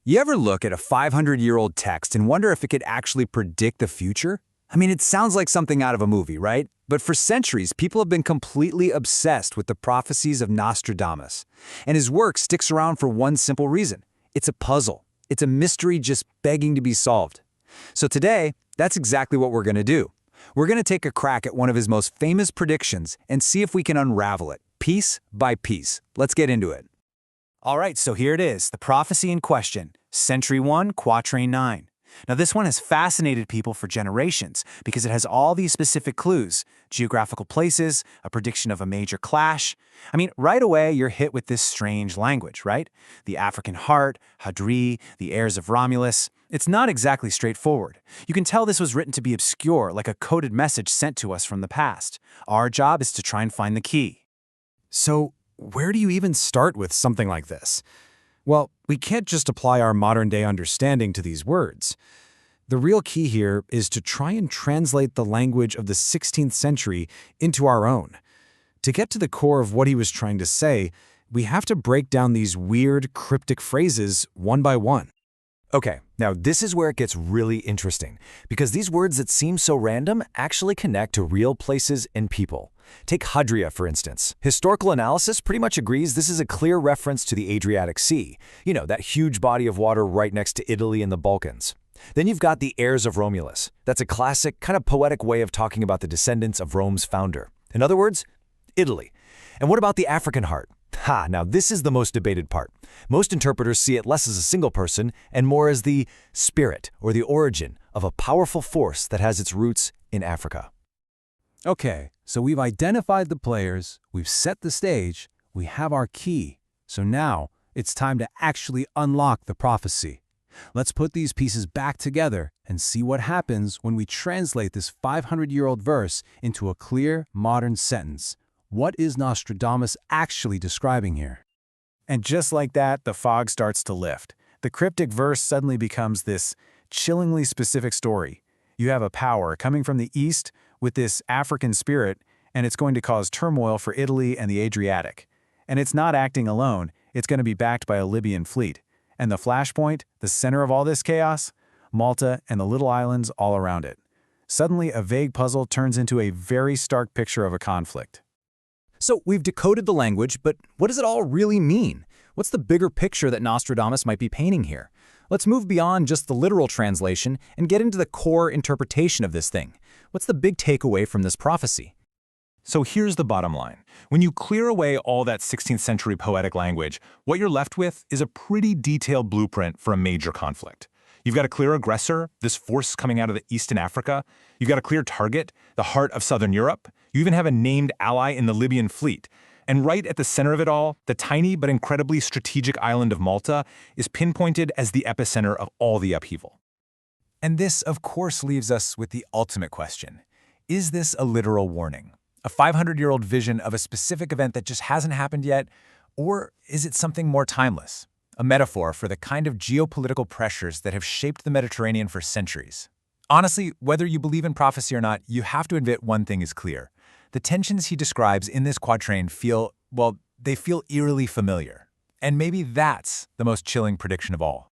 You ever look at a 500-year-old text and wonder if it could actually predict the future? I mean, it sounds like something out of a movie, right? But for centuries, people have been completely obsessed with the prophecies of Nostradamus. And his work sticks around for one simple reason. It's a puzzle. It's a mystery just begging to be solved. So today, that's exactly what we're going to do. We're going to take a crack at one of his most famous predictions and see if we can unravel it, piece by piece. Let's get into it. All right, so here it is, the prophecy in question, Century 1, Quatrain 9. Now this one has fascinated people for generations because it has all these specific clues, geographical places, a prediction of a major clash. I mean, right away you're hit with this strange language, right? The African heart, Hadrie, the heirs of Romulus. It's not exactly straightforward. You can tell this was written to be obscure, like a coded message sent to us from the past. Our job is to try and find the key. So, where do you even start with something like this? Well, we can't just apply our modern-day understanding to these words. The real key here is to try and translate the language of the 16th century into our own. To get to the core of what he was trying to say, we have to break down these weird, cryptic phrases one by one. Okay, now this is where it gets really interesting, because these words that seem so random actually connect to real places and people. Take Hadria, for instance. Historical analysis pretty much agrees this is a clear reference to the Adriatic Sea, that huge body of water right next to Italy and the Balkans. Then you've got the heirs of Romulus. That's a classic, kind of poetic way of talking about the descendants of Rome's founder. In other words, Italy. And what about the African heart? Now this is the most debated part. Most interpreters see it less as a single person and more as the spirit or the origin of a powerful force that has its roots in Africa. Okay, so we've identified the players, we've set the stage, we have our key. So now it's time to actually unlock the prophecy. Let's put these pieces back together and see what happens when we translate this 500-year-old verse into a clear, modern sentence. What is Nostradamus actually describing here? And just like that, the fog starts to lift. The cryptic verse suddenly becomes this chillingly specific story. You have a power coming from the east with this African spirit, and it's going to cause turmoil for Italy and the Adriatic. And it's not acting alone, it's going to be backed by a Libyan fleet. And the flashpoint, the center of all this chaos? Malta and the little islands all around it. Suddenly, a vague puzzle turns into a very stark picture of a conflict. So we've decoded the language, but what does it all really mean? What's the bigger picture that Nostradamus might be painting here? Let's move beyond just the literal translation and get into the core interpretation of this thing. What's the big takeaway from this prophecy? So here's the bottom line. When you clear away all that 16th century poetic language, what you're left with is a pretty detailed blueprint for a major conflict. You've got a clear aggressor, this force coming out of the East in Africa. You've got a clear target, the heart of Southern Europe. You even have a named ally in the Libyan fleet. And right at the center of it all, the tiny but incredibly strategic island of Malta is pinpointed as the epicenter of all the upheaval. And this, of course, leaves us with the ultimate question. Is this a literal warning? A 500-year-old vision of a specific event that just hasn't happened yet? Or is it something more timeless? A metaphor for the kind of geopolitical pressures that have shaped the Mediterranean for centuries. Honestly, whether you believe in prophecy or not, you have to admit one thing is clear. The tensions he describes in this quatrain feel eerily familiar. And maybe that's the most chilling prediction of all.